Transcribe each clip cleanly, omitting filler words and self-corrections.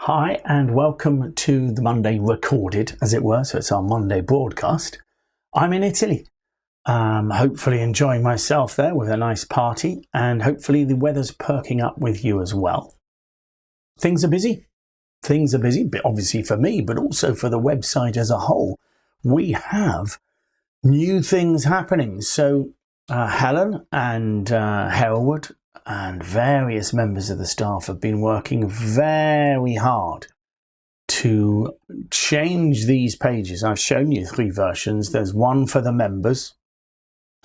Hi and welcome to the Monday recorded, as it were, so it's our Monday broadcast. I'm in Italy, hopefully enjoying myself there with a nice party, and hopefully the weather's perking up with you as well. Things are busy, but obviously for me, but also for the website as a whole. We have new things happening, so Helen and Hereward and various members of the staff have been working very hard to change these pages. I've shown you 3 versions. There's one for the members,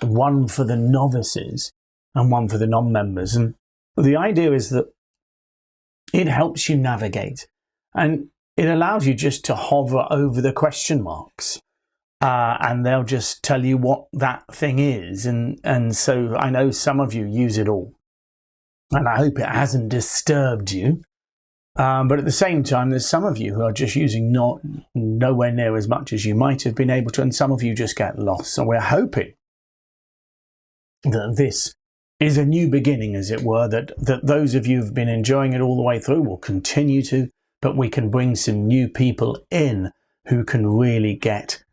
one for the novices, and one for the non-members. And the idea is that it helps you navigate, and it allows you just to hover over the question marks. And they'll just tell you what that thing is. And so I know some of you use it all. And I hope it hasn't disturbed you. But at the same time, there's some of you who are just using nowhere near as much as you might have been able to, and some of you just get lost. So we're hoping that this is a new beginning, as it were, that those of you who've been enjoying it all the way through will continue to, but we can bring some new people in who can really get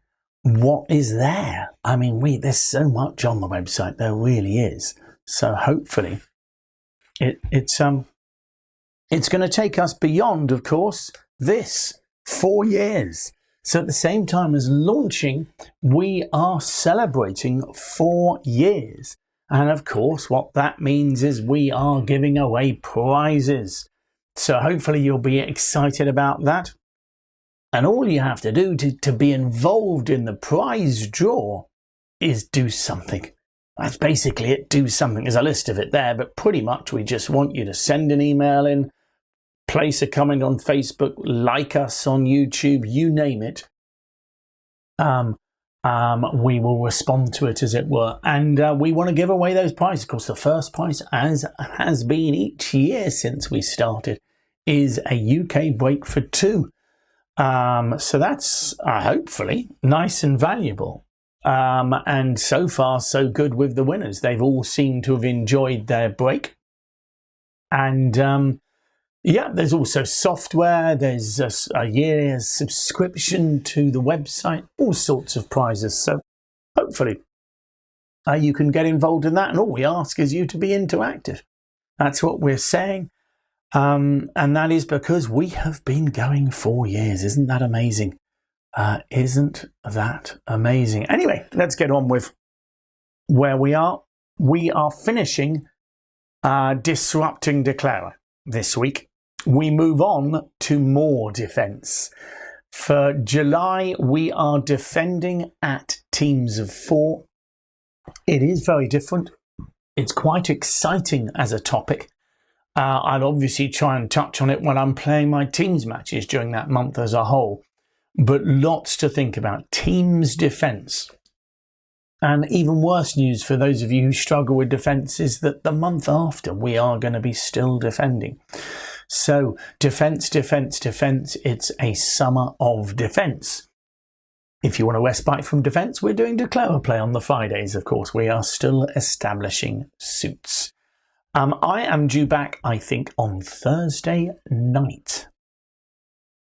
what is there. I mean, there's so much on the website, there really is. So hopefully it's going to take us beyond, of course, this 4 years. So at the same time as launching, we are celebrating 4 years. And of course, what that means is we are giving away prizes. So hopefully you'll be excited about that. And all you have to do to be involved in the prize draw is do something. That's basically it, do something. There's a list of it there, but pretty much we just want you to send an email in, place a comment on Facebook, like us on YouTube, you name it. We will respond to it, as it were. And we want to give away those prizes. Of course, the first prize, as has been each year since we started, is a UK break for 2. So that's hopefully nice and valuable. And so far, so good with the winners. They've all seemed to have enjoyed their break. And yeah, there's also software. There's a year's subscription to the website, all sorts of prizes. So hopefully you can get involved in that. And all we ask is you to be interactive. That's what we're saying. And that is because we have been going 4 years. Isn't that amazing? Isn't that amazing? Anyway, let's get on with where we are. We are finishing Disrupting Declarer this week. We move on to more defense. For July, we are defending at teams of 4. It is very different. It's quite exciting as a topic. I'll obviously try and touch on it when I'm playing my teams matches during that month as a whole. But lots to think about. Teams defense. And even worse news for those of you who struggle with defense is that the month after we are going to be still defending. So defense, it's a summer of defense. If you want a respite from defense, we're doing Declare Play on the Fridays, of course. We are still establishing suits. I am due back, I think, on Thursday night.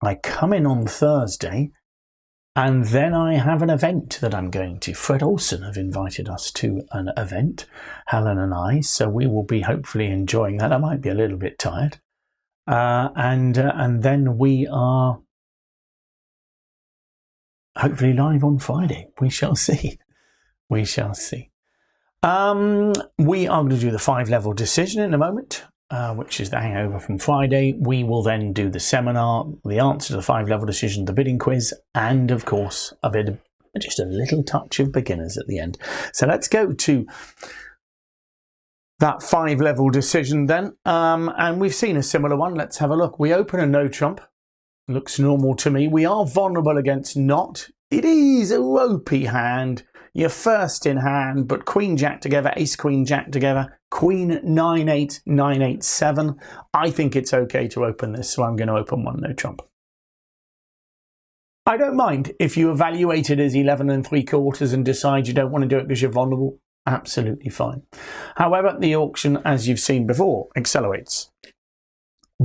I come in on Thursday, and then I have an event that I'm going to. Fred Olsen have invited us to an event, Helen and I, so we will be hopefully enjoying that. I might be a little bit tired. And then we are hopefully live on Friday. We shall see. We shall see. We are going to do the 5-level decision in a moment. Which is the hangover from Friday. We will then do the seminar, the answer to the 5-level decision, the bidding quiz, and of course just a little touch of beginners at the end. So let's go to that 5-level decision then. And we've seen a similar one. Let's have a look. We open a no trump. Looks normal to me. We are vulnerable against not. It is a ropey hand. You're first in hand, but Queen Jack together, Ace Queen Jack together, Queen 9-8, 9-8-7. I think it's okay to open this, so I'm going to open one no trump. I don't mind if you evaluate it as 11 3/4 and decide you don't want to do it because you're vulnerable. Absolutely fine. However, the auction, as you've seen before, accelerates.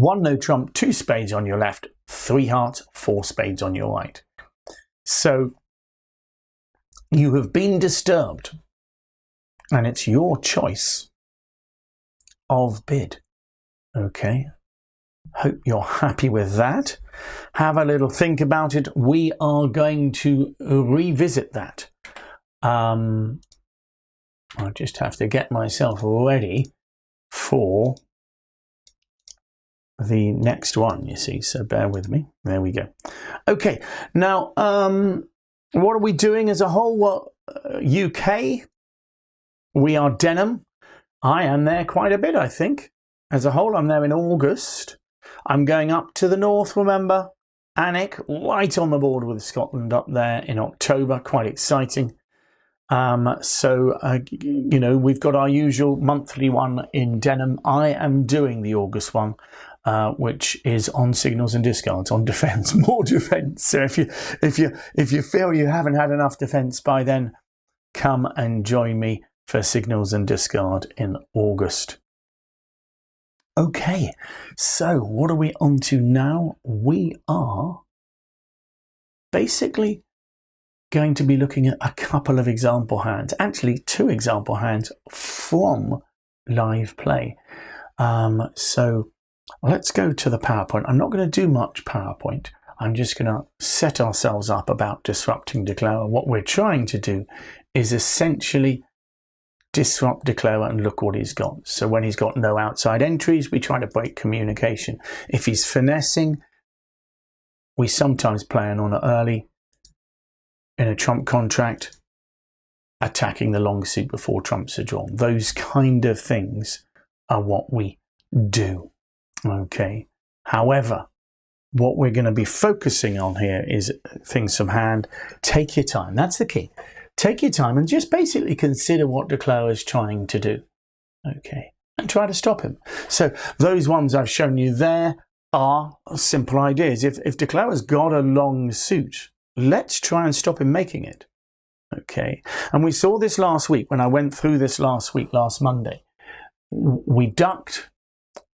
1 no trump, 2 spades on your left, 3 hearts, 4 spades on your right. So you have been disturbed, and it's your choice of bid. Okay, hope you're happy with that. Have a little think about it. We are going to revisit that. I just have to get myself ready for the next one, you see, so bear with me. There we go. Okay, now what are we doing as a whole? Well, UK, we are Denham. I am there quite a bit, I think. As a whole, I'm there in August. I'm going up to the north, remember? Alnwick, right on the border with Scotland up there in October. Quite exciting. You know, we've got our usual monthly one in Denham. I am doing the August one, which is on signals and discards, on defence, more defence. So if you feel you haven't had enough defence by then, come and join me for signals and discard in August. Okay, so what are we on to now? We are basically going to be looking at a couple of example hands, actually 2 example hands from live play. So let's go to the PowerPoint. I'm not going to do much PowerPoint. I'm just going to set ourselves up about disrupting Declarer. What we're trying to do is essentially disrupt Declarer and look what he's got. So when he's got no outside entries, we try to break communication. If he's finessing, we sometimes play an honor early in a trump contract, attacking the long suit before trumps are drawn. Those kind of things are what we do. Okay. However, what we're going to be focusing on here is things from hand. Take your time. That's the key. Take your time and just basically consider what Declarer is trying to do. Okay. And try to stop him. So those ones I've shown you there are simple ideas. If Declarer's got a long suit, let's try and stop him making it. Okay. And we saw this last week when I went through this last Monday. We ducked.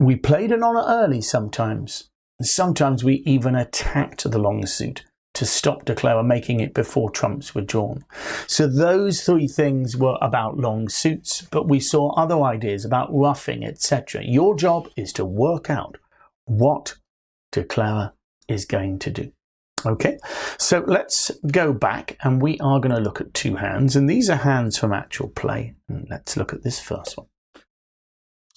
We played an honor early sometimes. Sometimes we even attacked the long suit to stop Declarer making it before trumps were drawn. So those 3 things were about long suits, but we saw other ideas about roughing, etc. Your job is to work out what Declarer is going to do. Okay, so let's go back and we are going to look at 2 hands, and these are hands from actual play. And let's look at this first one.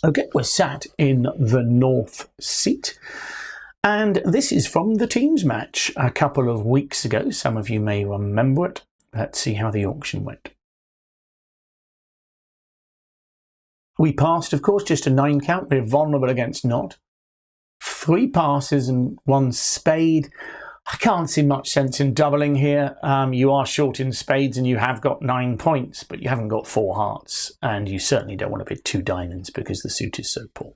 Okay, we're sat in the north seat. And this is from the teams match a couple of weeks ago. Some of you may remember it. Let's see how the auction went. We passed, of course, just a 9 count. We're vulnerable against not. 3 passes and 1 spade. I can't see much sense in doubling here. You are short in spades and you have got 9 points, but you haven't got 4 hearts. And you certainly don't want to bid 2 diamonds because the suit is so poor.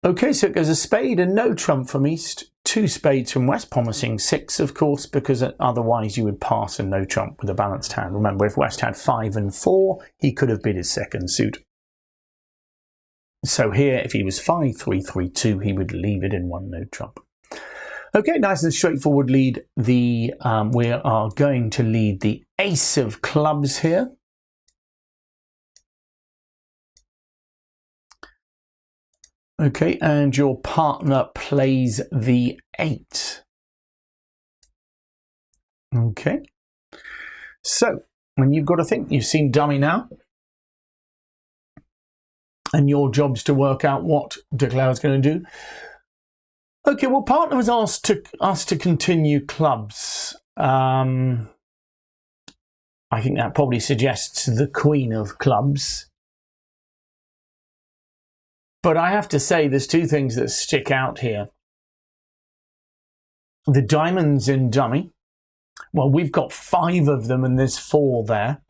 Okay, so it goes a spade and no trump from east, 2 spades from west, promising 6, of course, because otherwise you would pass and no trump with a balanced hand. Remember, if West had 5 and 4, he could have bid his second suit. So here, if he was 5, 3, 3, 2, he would leave it in 1 no trump. Okay, nice and straightforward lead. We are going to lead the ace of clubs here. Okay, and your partner plays the 8. Okay, so when you've got to think, you've seen dummy now, and your job's to work out what Declarer's going to do. Okay, well, partner has asked us to continue clubs. I think that probably suggests the queen of clubs. But I have to say there's 2 things that stick out here. The diamonds in dummy. Well, we've got 5 of them and there's 4 there.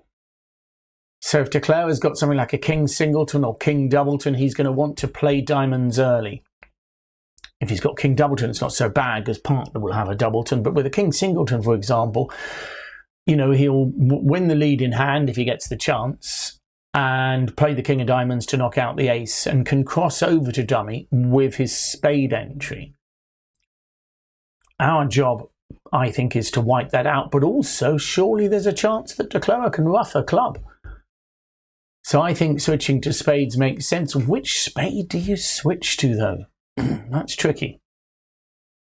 So if Declarer's got something like a king singleton or king doubleton, he's going to want to play diamonds early. If he's got king doubleton, it's not so bad because partner will have a doubleton. But with a king singleton, for example, you know, he'll win the lead in hand if he gets the chance. and play the king of diamonds to knock out the ace, and can cross over to dummy with his spade entry. Our job, I think, is to wipe that out, but also surely there's a chance that Declara can ruff a club. So I think switching to spades makes sense. Which spade do you switch to, though? That's tricky.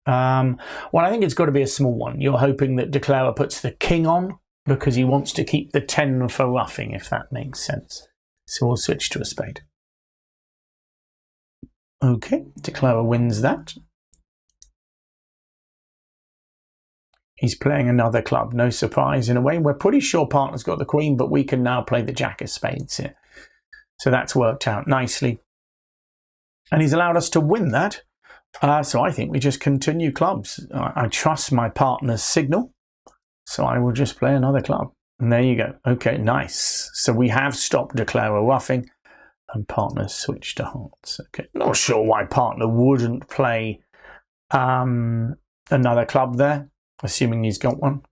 Well, I think it's got to be a small one. You're hoping that Declara puts the king on because he wants to keep the 10 for ruffing, if that makes sense. So we'll switch to a spade. Okay, Declara wins that. He's playing another club, no surprise in a way. We're pretty sure partner's got the queen, but we can now play the jack of spades here. So that's worked out nicely. And he's allowed us to win that. So I think we just continue clubs. I trust my partner's signal. So I will just play another club. And there you go. Okay, nice. So we have stopped Declara ruffing and partner's switched to hearts. Okay, not sure why partner wouldn't play another club there, assuming he's got one.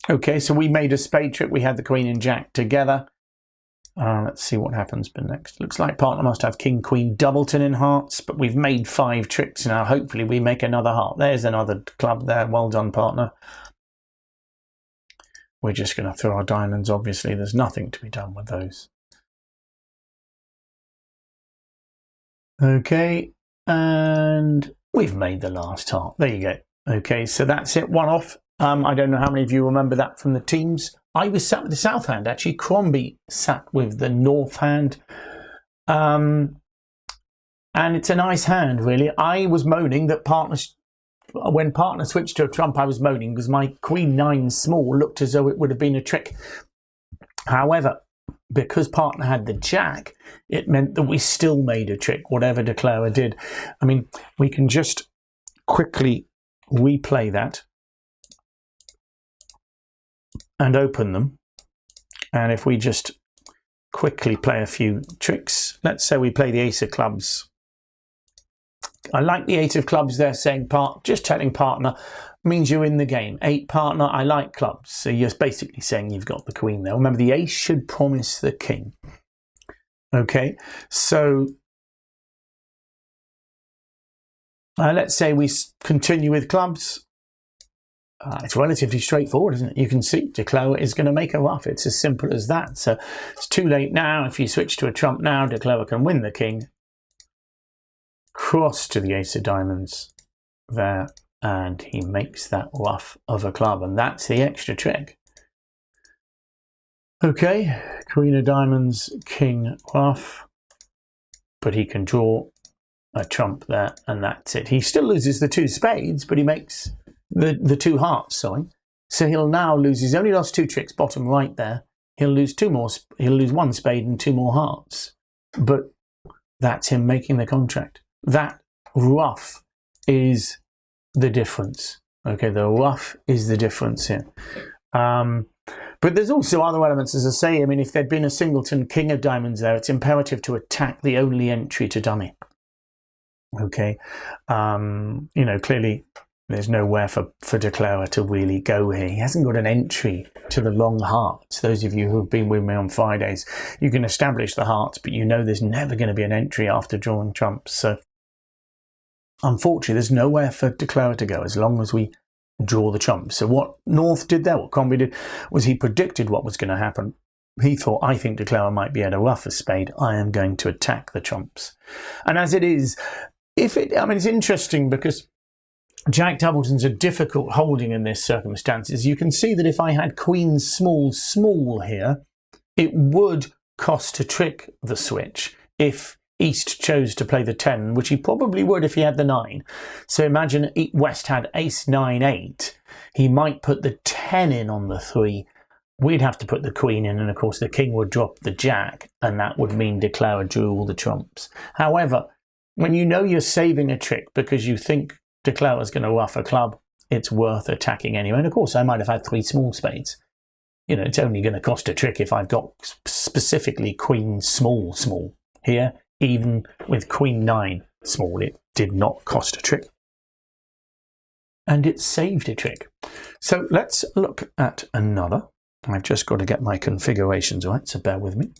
Okay, so we made a spade trick. We had the queen and jack together. Let's see what happens next. Looks like partner must have king, queen, doubleton in hearts, but we've made 5 tricks now. Hopefully we make another heart. There's another club there. Well done, partner. We're just going to throw our diamonds, obviously. There's nothing to be done with those. Okay, and we've made the last heart. There you go. Okay, so that's it. One off. I don't know how many of you remember that from the teams. I was sat with the south hand, actually. Crombie sat with the north hand. And it's a nice hand, really. I was moaning that when partner switched to a trump, I was moaning because my queen 9 small looked as though it would have been a trick. However, because partner had the jack, it meant that we still made a trick, whatever Declara did. I mean, we can just quickly replay that and open them. And if we just quickly play a few tricks, let's say we play the ace of clubs. I like the 8 of clubs there, saying just telling partner means you're in the game. 8 partner, I like clubs. So you're basically saying you've got the queen there. Remember, the ace should promise the king. Okay, so let's say we continue with clubs. It's relatively straightforward, isn't it? You can see Declara is going to make a ruff. It's as simple as that. So it's too late now. If you switch to a trump now, Declara can win the king. Cross to the ace of diamonds there, and he makes that ruff of a club, and that's the extra trick. Okay, queen of diamonds, king ruff, but he can draw a trump there, and that's it. He still loses the 2 spades, but he makes the 2 hearts, sorry. So he'll now lose, he's only lost 2 tricks, bottom right there. He'll lose 2 more, he'll lose 1 spade and 2 more hearts. But that's him making the contract. That ruff is the difference. Okay, the ruff is the difference here. But there's also other elements, as I say. I mean, if there'd been a singleton king of diamonds there, it's imperative to attack the only entry to dummy. Okay, you know, clearly there's nowhere for Declara to really go here. He hasn't got an entry to the long hearts. Those of you who've been with me on Fridays, you can establish the hearts, but you know there's never going to be an entry after drawing trumps. So unfortunately, there's nowhere for Declara to go as long as we draw the trumps. So what North did there, what Crombie did, was he predicted what was going to happen. He thought, I think Declara might be able to ruff a spade. I am going to attack the trumps. And as it is, I mean, it's interesting because Jack doubletons are difficult holding in this circumstances. You can see that if I had queen small here, it would cost to trick the switch if East chose to play the 10, which he probably would if he had the 9. So imagine West had ace 9 8. He might put the 10 in on the 3. We'd have to put the queen in, and of course the king would drop the jack, and that would mean Declara drew all the trumps. However, when you know you're saving a trick because you think Declara's going to ruff a club, it's worth attacking anyway. And of course, I might have had 3 small spades. You know, it's only going to cost a trick if I've got specifically queen small here. Even with queen 9 small, it did not cost a trick. And it saved a trick. So let's look at another I've just got to get my configurations right, so bear with me.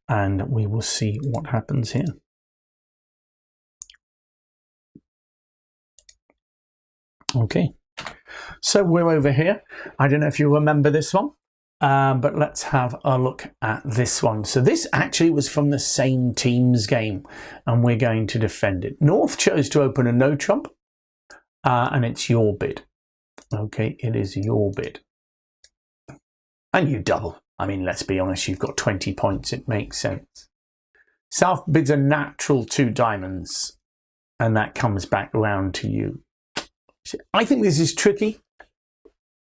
And we will see what happens here. Okay, so we're over here. I don't know if you remember this one, but let's have a look at this one. So this actually was from the same team's game, and we're going to defend it. North chose to open a no trump, and it's your bid. Okay, it is your bid. And you double. I mean, let's be honest, you've got 20 points. It makes sense. South bids a natural 2 diamonds, and that comes back round to you. I think this is tricky,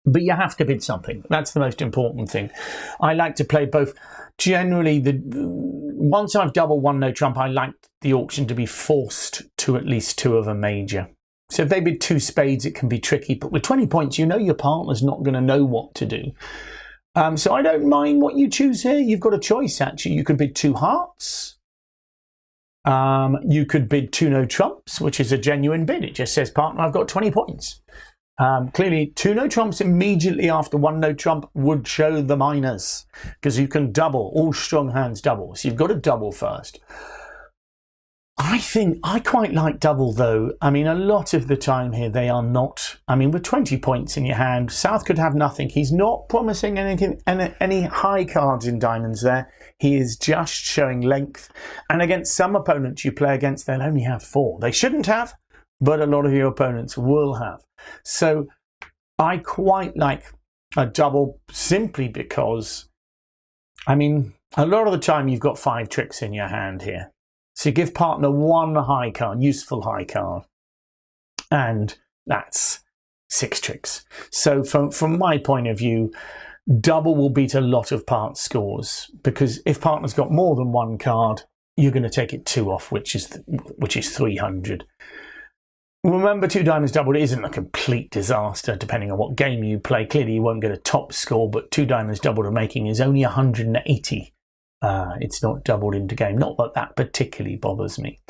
but you have to bid something. That's the most important thing. I like to play both. Generally, once I've doubled 1 no trump, I like the auction to be forced to at least 2 of a major. So if they bid 2 spades, it can be tricky. But with 20 points, you know your partner's not going to know what to do. So I don't mind what you choose here. You've got a choice, actually. You could bid 2 hearts. You could bid 2 no trumps, which is a genuine bid. It just says, partner, I've got 20 points. Clearly, 2 no trumps immediately after 1 no trump would show the minors, because you can double. All strong hands double. So you've got to double first. I think I quite like double, though. I mean, a lot of the time here, they are not. I mean, with 20 points in your hand, South could have nothing. He's not promising anything, any high cards in diamonds there. He is just showing length. And against some opponents you play against, they'll only have 4. They shouldn't have, but a lot of your opponents will have. So I quite like a double simply because, I mean, a lot of the time you've got 5 tricks in your hand here. So you give partner 1 high card, useful high card, and that's 6 tricks. So from my point of view, double will beat a lot of part scores, because if partner's got more than 1 card, you're going to take it 2 off, which is 300. Remember, 2 diamonds doubled isn't a complete disaster depending on what game you play. Clearly you won't get a top score, but 2 diamonds doubled a making is only 180. It's not doubled into game. Not that that particularly bothers me.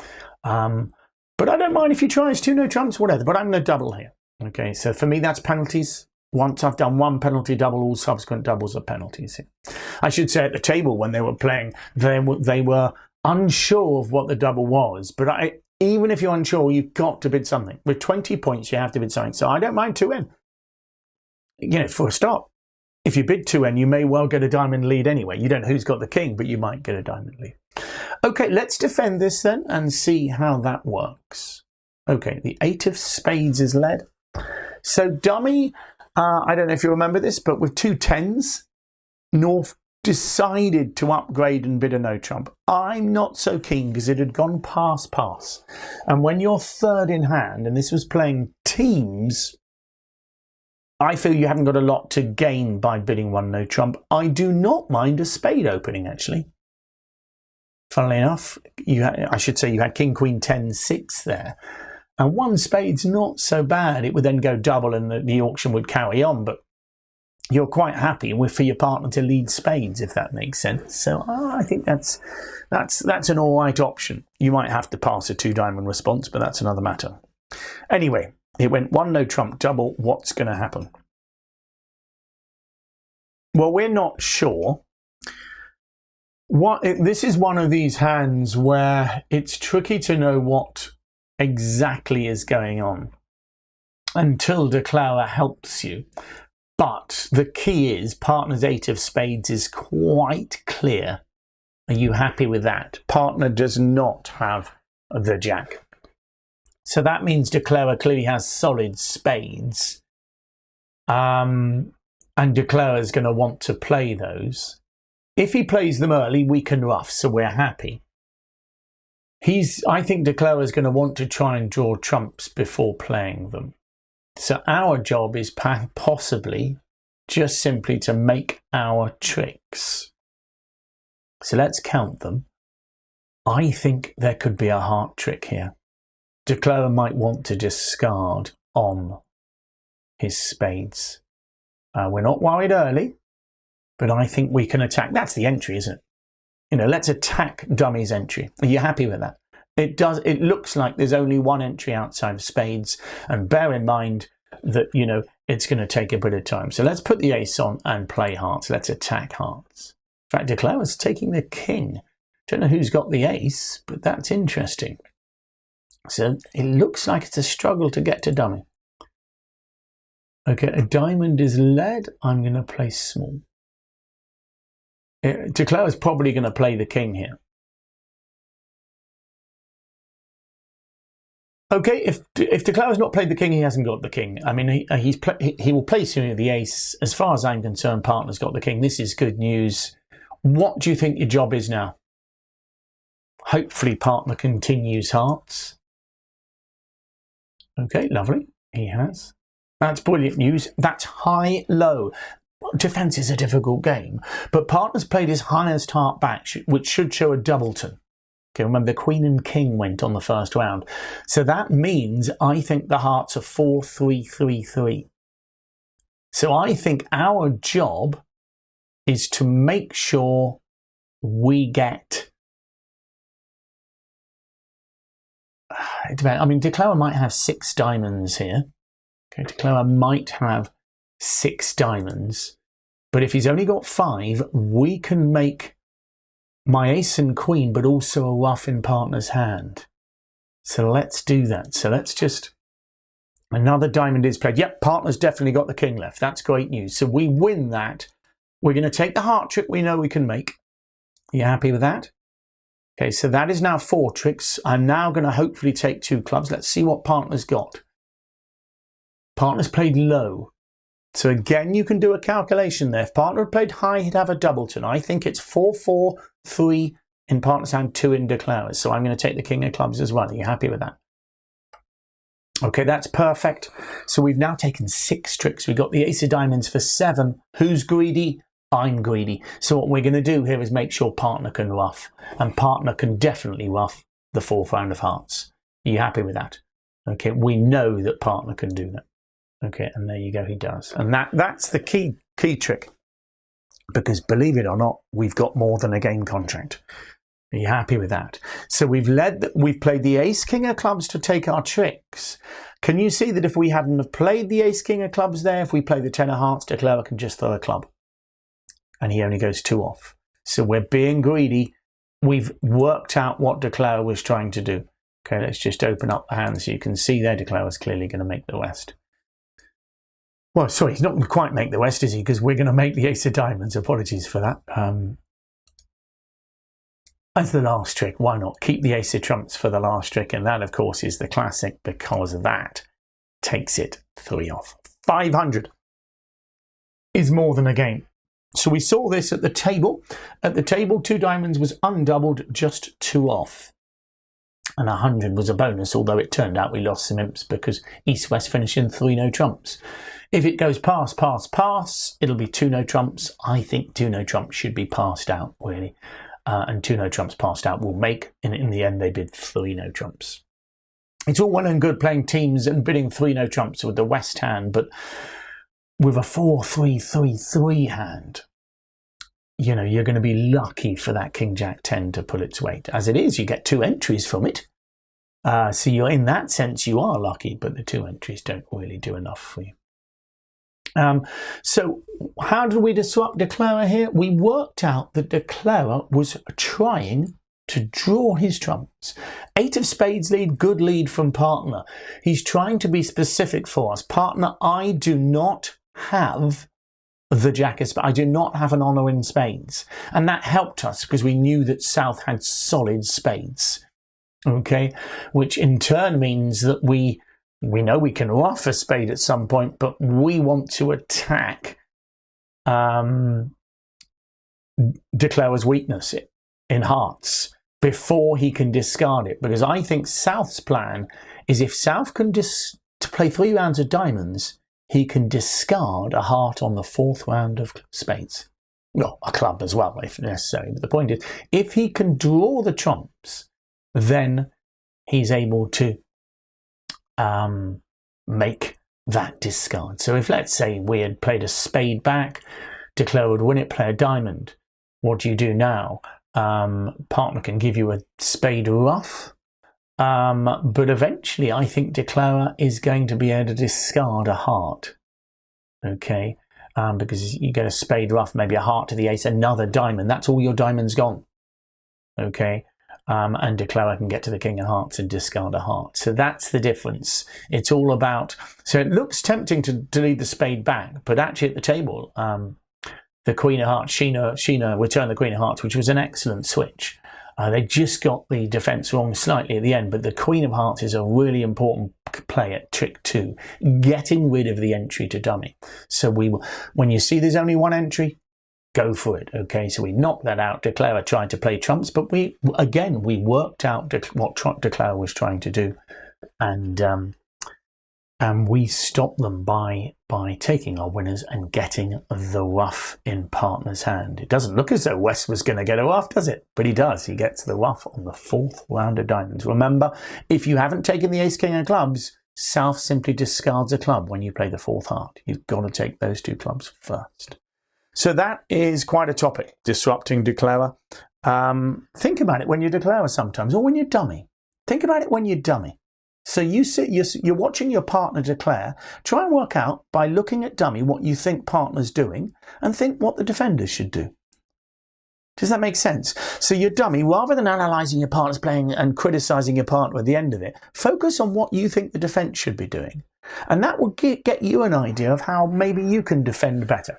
But I don't mind if you try as 2 no trumps, whatever. But I'm going to double here. Okay, so for me that's penalties. Once I've done 1 penalty double, all subsequent doubles are penalties. I should say at the table when they were playing, they were unsure of what the double was. But even if you're unsure, you've got to bid something. With 20 points, you have to bid something. So I don't mind 2N. You know, for a start. If you bid 2N, you may well get a diamond lead anyway. You don't know who's got the king, but you might get a diamond lead. Okay, let's defend this then and see how that works. Okay, the 8 of spades is led. So dummy, I don't know if you remember this, but with 2 10s, North decided to upgrade and bid a no trump. I'm not so keen because it had gone pass. And when you're 3rd in hand, and this was playing teams, I feel you haven't got a lot to gain by bidding 1 no trump. I do not mind a spade opening, actually. Funnily enough, I should say you had king, queen, 10, 6 there. And 1 spade's not so bad. It would then go double and the auction would carry on. But you're quite happy for your partner to lead spades, if that makes sense. So I think that's an all right option. You might have to pass a 2 diamond response, but that's another matter. Anyway. It went 1 no trump double. What's going to happen? Well, we're not sure. This is one of these hands where it's tricky to know what exactly is going on until Declara helps you. But the key is partner's 8 of spades is quite clear. Are you happy with that? Partner does not have the jack. So that means Declara clearly has solid spades. And Declara is going to want to play those. If he plays them early, we can ruff, so we're happy. I think Declara is going to want to try and draw trumps before playing them. So our job is possibly just simply to make our tricks. So let's count them. I think there could be a heart trick here. Declara might want to discard on his spades. We're not worried early, but I think we can attack. That's the entry, isn't it? You know, let's attack dummy's entry. Are you happy with that? It looks like there's only 1 entry outside of spades. And bear in mind, that, you know, it's going to take a bit of time. So let's put the ace on and play hearts. Let's attack hearts. In fact, Declare is taking the king. Don't know who's got the ace, but that's interesting. So it looks like it's a struggle to get to dummy. Okay, a diamond is led. I'm going to play small. Declare is probably going to play the king here. Okay, if Declare has not played the king, he hasn't got the king. I mean, he will play soon with the ace. As far as I'm concerned, partner's got the king. This is good news. What do you think your job is now? Hopefully partner continues hearts. Okay, lovely. He has. That's brilliant news. That's high-low. Defence is a difficult game, but partner's played his highest heart back, which should show a doubleton. Okay, remember the queen and king went on the first round. So that means I think the hearts are 4, 3, 3, 3. So I think our job is to make sure we get... I mean, Declare might have 6 diamonds here. Okay, Declare might have 6 diamonds. But if he's only got 5, we can make my ace and queen, but also a ruff in partner's hand. So let's do that. So let's just... Another diamond is played. Yep, partner's definitely got the king left. That's great news. So we win that. We're going to take the heart trick we know we can make. Are you happy with that? Okay, so that is now 4 tricks. I'm now going to hopefully take 2 clubs. Let's see what partner's got. Partner's played low. So again, you can do a calculation there. If partner had played high, he'd have a doubleton. I think it's 4, 4, 3 in partner's hand, 2 in Declare's. So I'm going to take the king of clubs as well. Are you happy with that? Okay, that's perfect. So we've now taken 6 tricks. We've got the ace of diamonds for 7. Who's greedy? I'm greedy. So what we're going to do here is make sure partner can ruff. And partner can definitely ruff the 4th round of hearts. Are you happy with that? Okay, we know that partner can do that. Okay, and there you go, he does. And that's the key trick. Because believe it or not, we've got more than a game contract. Are you happy with that? So we've played the ace king of clubs to take our tricks. Can you see that if we hadn't have played the ace king of clubs there, if we play the 10 of hearts, Declare can just throw a club. And he only goes 2 off. So we're being greedy. We've worked out what Declare was trying to do. Okay, let's just open up the hand so you can see there Declare was clearly going to make the West. Well, sorry, he's not going to quite make the West, is he? Because we're going to make the ace of diamonds. Apologies for that. As the last trick, why not? Keep the ace of trumps for the last trick. And that, of course, is the classic because that takes it 3 off. 500 is more than a game. So we saw this at the table. At the table, 2 diamonds was undoubled, just 2 off. And 100 was a bonus, although it turned out we lost some imps because East-West finished in 3 no trumps. If it goes pass, pass, pass, it'll be 2 no trumps. I think 2 no trumps should be passed out, really. And 2 no trumps passed out will make, in the end, they bid 3 no trumps. It's all well and good playing teams and bidding 3 no trumps with the West hand, but with a 4-3-3-3 hand, you know, you're going to be lucky for that King Jack 10 to pull its weight. As it is, you get 2 entries from it. So you're, in that sense, you are lucky, but the 2 entries don't really do enough for you. So how did we disrupt Declare here? We worked out that Declare was trying to draw his trumps. 8 of spades lead, good lead from partner. He's trying to be specific for us. Partner, I do not have the jack of spades. I do not have an honour in spades. And that helped us because we knew that South had solid spades. Okay, which in turn means that we know we can ruff a spade at some point, but we want to attack Declare's weakness in hearts before he can discard it. Because I think South's plan is if South can to play 3 rounds of diamonds, he can discard a heart on the 4th round of spades. Well, a club as well, if necessary. But the point is, if he can draw the trumps, then he's able to make that discard. So if, let's say, we had played a spade back, Declare would win it, play a diamond. What do you do now? Partner can give you a spade ruff, But eventually, I think declarer is going to be able to discard a heart. Okay, because you get a spade ruff, maybe a heart to the ace, another diamond. That's all your diamonds gone. Okay, and declarer can get to the king of hearts and discard a heart. So that's the difference. It's all about. So it looks tempting to lead the spade back, but actually at the table, the queen of hearts, Sheena returned the queen of hearts, which was an excellent switch. They just got the defence wrong slightly at the end, but the queen of hearts is a really important play at trick 2, getting rid of the entry to dummy. So when you see there's only one entry, go for it. Okay, so we knocked that out. Declarer tried to play trumps, but we worked out what Declarer was trying to do, and we stopped them by taking our winners and getting the ruff in partner's hand. It doesn't look as though West was going to get a ruff, does it? But he does. He gets the ruff on the 4th round of diamonds. Remember, if you haven't taken the ace king of clubs, South simply discards a club when you play the 4th heart. You've got to take those 2 clubs first. So that is quite a topic, disrupting declarer. Think about it when you declare sometimes, or when you're dummy. Think about it when you're dummy. So you're watching your partner declare. Try and work out by looking at dummy what you think partner's doing, and think what the defenders should do. Does that make sense? So you're dummy, rather than analysing your partner's playing and criticising your partner at the end of it, focus on what you think the defence should be doing. And that will get you an idea of how maybe you can defend better.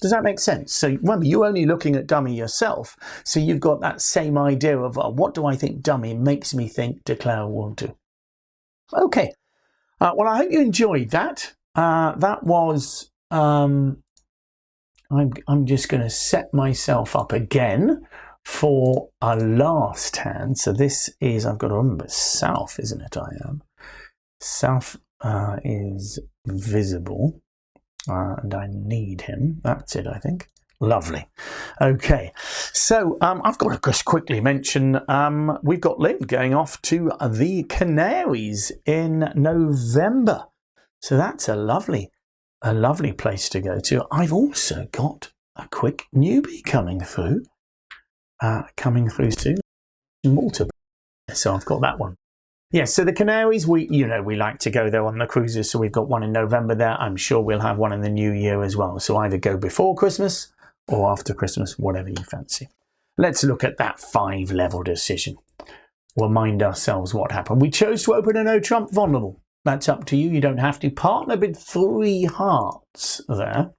Does that make sense? So remember, you're only looking at dummy yourself, so you've got that same idea of what do I think dummy makes me think declare will do. Okay, well, I hope you enjoyed that. That was, I'm just going to set myself up again for a last hand. So this is, I've got to remember, South, isn't it? I am. South is visible, and I need him. That's it, I think. Lovely. Okay, so I've got to just quickly mention we've got Lynn going off to the Canaries in November. So that's a lovely place to go to. I've also got a quick newbie coming through soon. Malta. So I've got that one. Yeah, so the Canaries, we like to go there on the cruises. So we've got one in November there. I'm sure we'll have one in the new year as well. So either go before Christmas or after Christmas, whatever you fancy. Let's look at that 5-level decision. We'll remind ourselves what happened. We chose to open a no trump vulnerable. That's up to you. You don't have to. Partner bid 3 hearts there.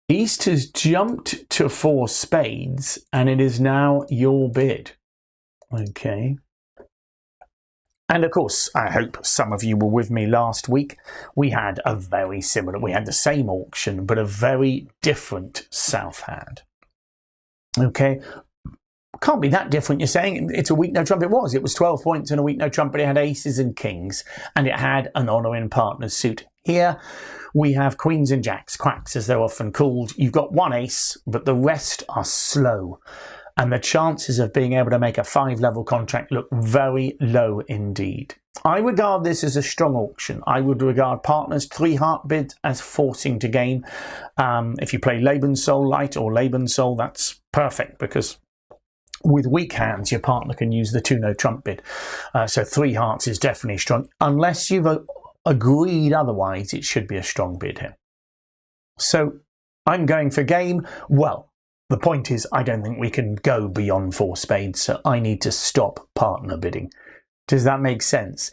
East has jumped to 4 spades, and it is now your bid. Okay. And of course, I hope some of you were with me last week. We had the same auction, but a very different South hand. Okay, can't be that different. You're saying it's a weak no trump. It was 12 points and a weak no trump, but it had aces and kings, and it had an honour in partner's suit. Here we have queens and jacks, quacks as they're often called. You've got 1 ace, but the rest are slow. And the chances of being able to make a 5-level contract look very low indeed. I regard this as a strong auction. I would regard partner's 3-heart bid as forcing to game. If you play Lebenssoul Light or Lebenssoul, that's perfect, because with weak hands, your partner can use the 2 no trump bid. So 3 hearts is definitely strong. Unless you've agreed otherwise, it should be a strong bid here. So I'm going for game. Well, the point is, I don't think we can go beyond 4 spades, so I need to stop partner bidding. Does that make sense?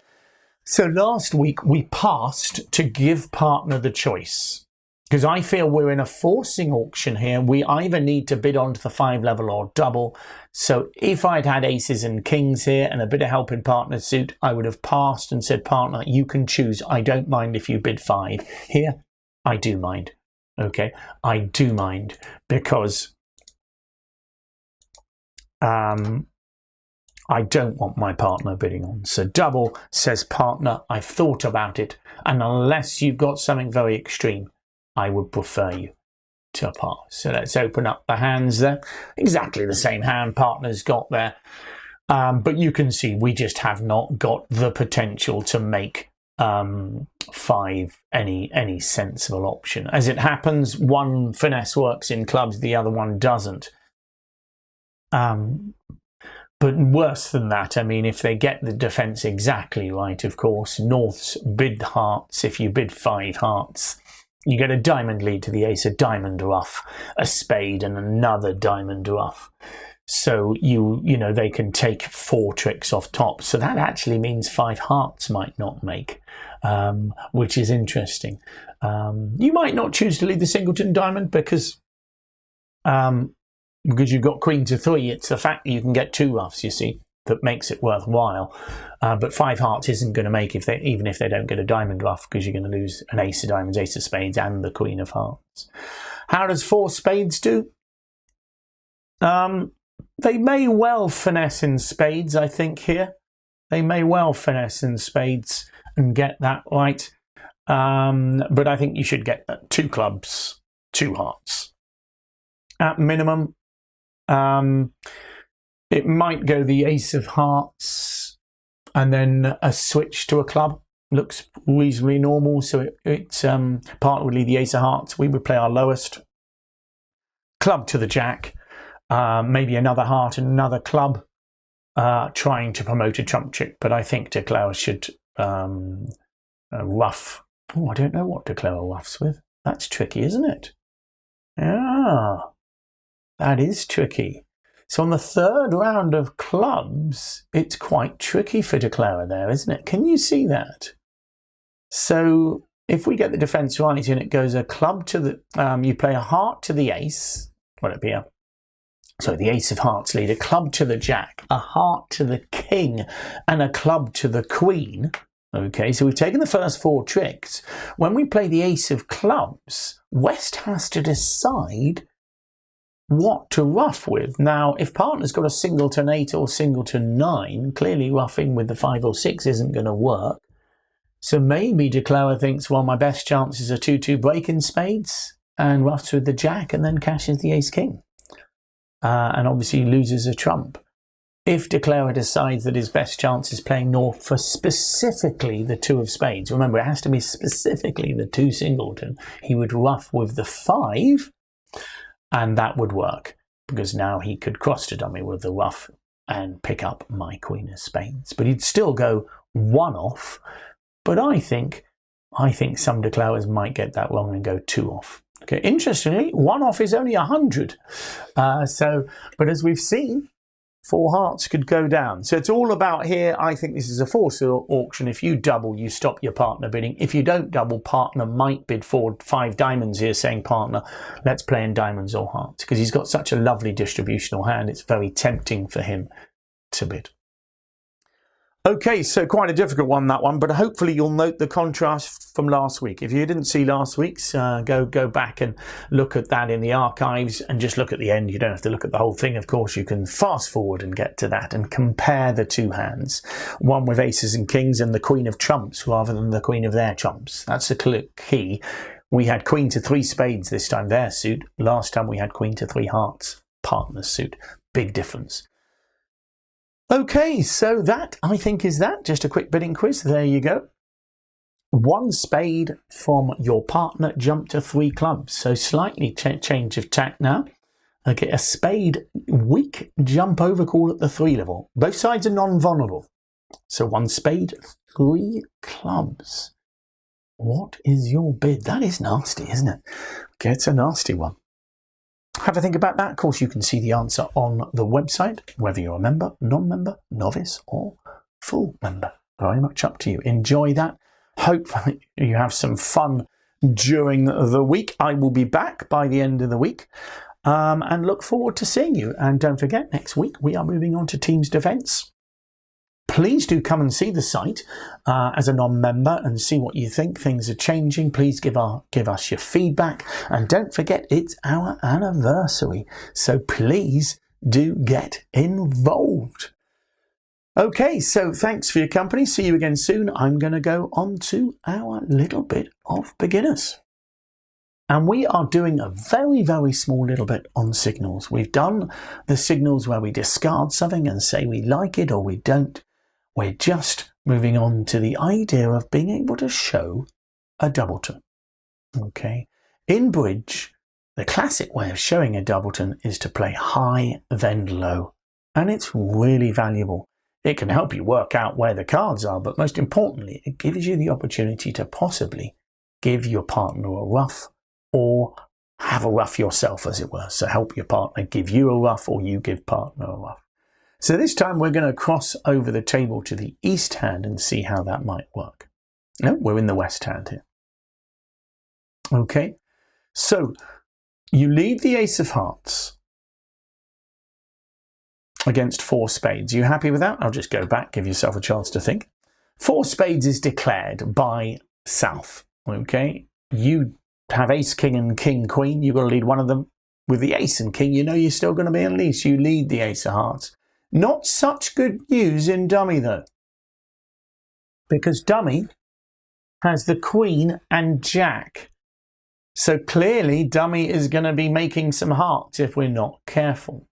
So last week we passed to give partner the choice, because I feel we're in a forcing auction here. We either need to bid onto the 5-level or double. So if I'd had aces and kings here and a bit of help in partner's suit, I would have passed and said, partner, you can choose. I don't mind if you bid 5. Here, I do mind. Okay, I do mind, because I don't want my partner bidding on. So double says, partner, I've thought about it, and unless you've got something very extreme, I would prefer you to pass. So let's open up the hands there. Exactly the same hand partner's got there. But you can see we just have not got the potential to make 5 any sensible option. As it happens, one finesse works in clubs, the other one doesn't. But worse than that, I mean, if they get the defence exactly right, of course, North's bid hearts. If you bid 5 hearts, you get a diamond lead to the ace, a diamond ruff, a spade, and another diamond ruff. So you know they can take 4 tricks off top. So that actually means 5 hearts might not make, which is interesting. You might not choose to lead the singleton diamond because you've got queen to 3. It's the fact that you can get 2 ruffs, you see, that makes it worthwhile. But 5 hearts isn't going to make even if they don't get a diamond ruff, because you're going to lose an ace of diamonds, ace of spades, and the queen of hearts. How does 4 spades do? They may well finesse in spades, I think, here. They may well finesse in spades and get that right. But I think you should get 2 clubs, 2 hearts. At minimum, it might go the ace of hearts and then a switch to a club. Looks reasonably normal. So it's partner would lead the ace of hearts. We would play our lowest. Club to the jack. Maybe another heart and another club, trying to promote a trump trick. But I think declare should ruff. Oh, I don't know what declare ruffs with. That's tricky, isn't it? Yeah, that is tricky. So on the 3rd round of clubs, it's quite tricky for declarer there, isn't it? Can you see that? So if we get the defence right and it goes a club to the, you play a heart to the ace. Will it be a? So the ace of hearts lead, a club to the jack, a heart to the king, and a club to the queen. Okay, so we've taken the first 4 tricks. When we play the ace of clubs, West has to decide what to ruff with. Now, if partner's got a singleton 8 or singleton 9, clearly ruffing with the 5 or 6 isn't going to work. So maybe declarer thinks, well, my best chance is a 2-2 break in spades, and ruffs with the jack and then cashes the ace-king. And obviously loses a trump. If declarer decides that his best chance is playing North for specifically the 2 of spades, remember it has to be specifically the 2 singleton, he would ruff with the 5, and that would work, because now he could cross to dummy with the ruff and pick up my queen of spades. But he'd still go 1 off, but I think some declarers might get that wrong and go 2 off. Okay, interestingly, 1 off is only 100. But as we've seen, 4 hearts could go down. So it's all about here. I think this is a forced auction. If you double, you stop your partner bidding. If you don't double, partner might bid 5 diamonds here, saying, partner, let's play in diamonds or hearts. Because he's got such a lovely distributional hand, it's very tempting for him to bid. Okay, so quite a difficult one, that one, but hopefully you'll note the contrast from last week. If you didn't see last week's, go back and look at that in the archives and just look at the end. You don't have to look at the whole thing, of course. You can fast forward and get to that and compare the 2 hands. One with aces and kings and the queen of trumps rather than the queen of their trumps. That's the key. We had queen to 3 spades this time, their suit. Last time we had queen to 3 hearts, partner's suit. Big difference. Okay, so that, I think, is that. Just a quick bidding quiz. There you go. 1 spade from your partner, jump to 3 clubs. So slightly change of tack now. Okay, a spade, weak jump over call at the 3 level. Both sides are non-vulnerable. So 1 spade, 3 clubs. What is your bid? That is nasty, isn't it? Okay, it's a nasty one. Have a think about that. Of course, you can see the answer on the website, whether you're a member, non-member, novice, or full member. Very much up to you. Enjoy that. Hopefully you have some fun during the week. I will be back by the end of the week and look forward to seeing you. And don't forget, next week we are moving on to Teams Defence. Please do come and see the site as a non-member and see what you think. Things are changing. Please give us your feedback. And don't forget, it's our anniversary. So please do get involved. Okay, so thanks for your company. See you again soon. I'm going to go on to our little bit of beginners. And we are doing a very, very small little bit on signals. We've done the signals where we discard something and say we like it or we don't. We're just moving on to the idea of being able to show a doubleton. Okay. In bridge, the classic way of showing a doubleton is to play high, then low. and it's really valuable. It can help you work out where the cards are, but most importantly, it gives you the opportunity to possibly give your partner a ruff or have a ruff yourself, as it were. So help your partner give you a ruff or you give partner a ruff. So this time we're going to cross over the table to the east hand and see how that might work. No, we're in the west hand here. Okay, so you lead the ace of hearts against 4 spades. You happy with that? I'll just go back, give yourself a chance to think. 4 spades is declared by South. Okay, you have ace, king and king, queen. You've got to lead one of them. With the ace and king, you know you're still going to be unleashed. You lead the ace of hearts. Not such good news in dummy though, because dummy has the queen and jack. So clearly dummy is going to be making some hearts if we're not careful.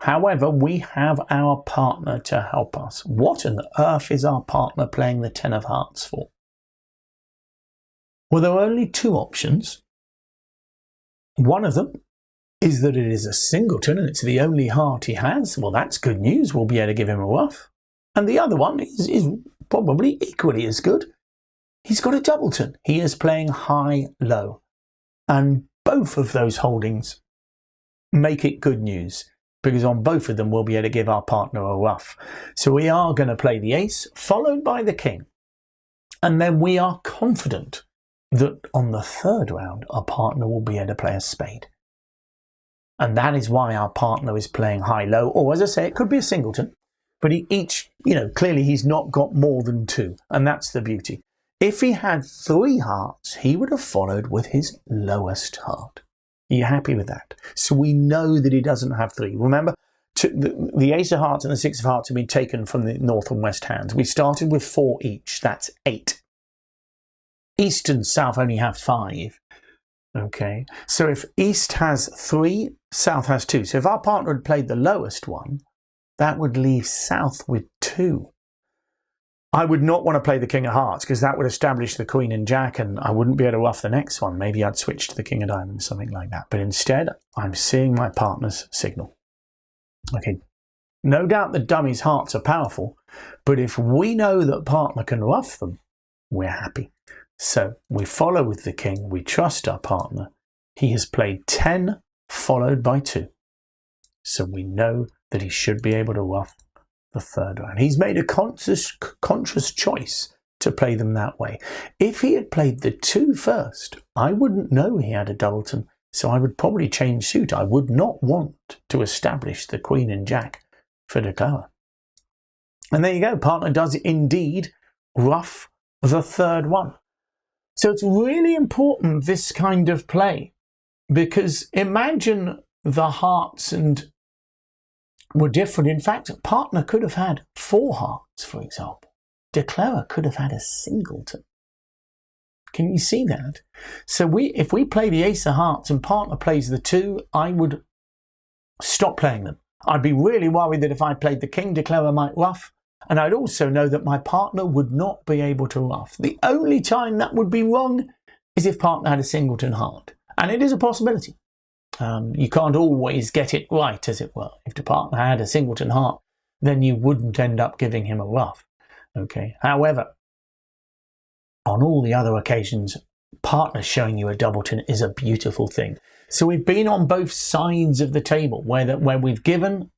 However, we have our partner to help us. What on earth is our partner playing the 10 of hearts for? Well, there are only 2 options. One of them is that it is a singleton and it's the only heart he has. Well, that's good news. We'll be able to give him a ruff. And the other one is probably equally as good. He's got a doubleton. He is playing high-low. And both of those holdings make it good news, because on both of them we'll be able to give our partner a ruff. So we are going to play the ace, followed by the king. And then we are confident that on the 3rd round, our partner will be able to play a spade. And that is why our partner is playing high-low, or as I say, it could be a singleton. But clearly he's not got more than 2, and that's the beauty. If he had 3 hearts, he would have followed with his lowest heart. Are you happy with that? So we know that he doesn't have 3. Remember, the ace of hearts and the 6 of hearts have been taken from the north and west hands. We started with 4 each. That's 8. East and south only have 5. Okay, so if east has 3, south has 2. So if our partner had played the lowest one, that would leave south with 2. I would not want to play the king of hearts, because that would establish the queen and jack, and I wouldn't be able to ruff the next one. Maybe I'd switch to the king of diamonds, something like that. But instead, I'm seeing my partner's signal. Okay, no doubt the dummy's hearts are powerful, but if we know that partner can ruff them, we're happy. So we follow with the king. We trust our partner. He has played 10 followed by 2. So we know that he should be able to ruff the 3rd round. He's made a conscious choice to play them that way. If he had played the 2 first, I wouldn't know he had a doubleton, so I would probably change suit. I would not want to establish the queen and jack for declare. And there you go. Partner does indeed ruff the 3rd one. So it's really important, this kind of play, because imagine the hearts and were different. In fact, partner could have had 4 hearts, for example. Declarer could have had a singleton. Can you see that? So if we play the ace of hearts and partner plays the 2, I would stop playing them. I'd be really worried that if I played the king, declarer might ruff. And I'd also know that my partner would not be able to ruff. The only time that would be wrong is if partner had a singleton heart. And it is a possibility. You can't always get it right, as it were. If the partner had a singleton heart, then you wouldn't end up giving him a ruff. Okay. However, on all the other occasions, partner showing you a doubleton is a beautiful thing. So we've been on both sides of the table, where we've given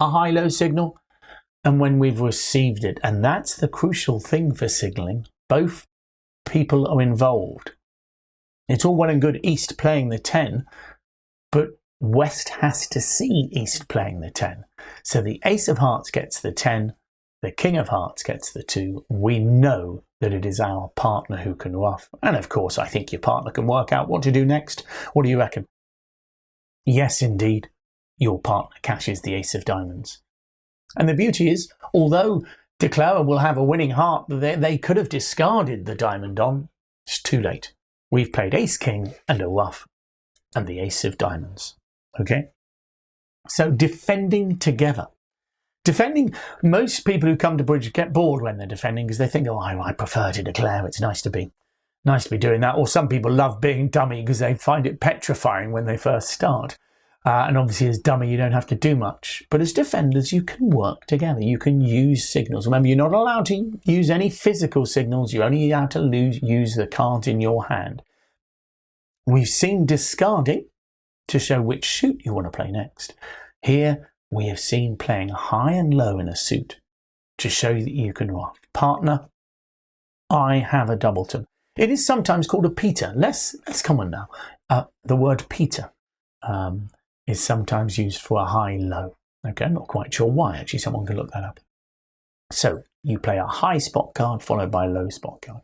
a high-low signal and when we've received it. And that's the crucial thing for signaling. Both people are involved. It's all well and good East playing the 10, but West has to see East playing the 10. So the ace of hearts gets the 10, the king of hearts gets the 2. We know that it is our partner who can ruff. And of course, I think your partner can work out what to do next. What do you reckon? Yes, indeed, your partner cashes the ace of diamonds. And the beauty is, although declarer will have a winning heart, they could have discarded the diamond on. It's too late. We've played ace king and a ruff and the ace of diamonds. Okay? So defending together. Defending, most people who come to bridge get bored when they're defending because they think, oh, I prefer to declare. It's nice to be doing that. Or some people love being dummy because they find it petrifying when they first start. And obviously as dummy you don't have to do much, but as defenders you can work together, you can use signals. Remember, you're not allowed to use any physical signals, you're only allowed to use the cards in your hand. We've seen discarding to show which suit you want to play next. Here we have seen playing high and low in a suit to show that you can ask, partner, I have a doubleton. It is sometimes called a Peter, less common now. The word Peter is sometimes used for a high-low. Okay, I'm not quite sure why, actually, someone can look that up. So you play a high spot card followed by a low spot card.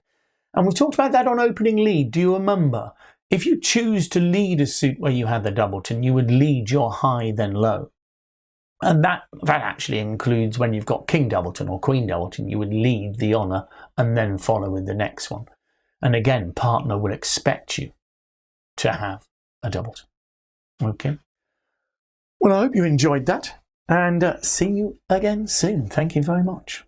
And we've talked about that on opening lead. Do you remember? If you choose to lead a suit where you had the doubleton, you would lead your high then low. And that actually includes when you've got king doubleton or queen doubleton, you would lead the honour and then follow with the next one. And again, partner will expect you to have a doubleton. Okay. Well, I hope you enjoyed that, and see you again soon. Thank you very much.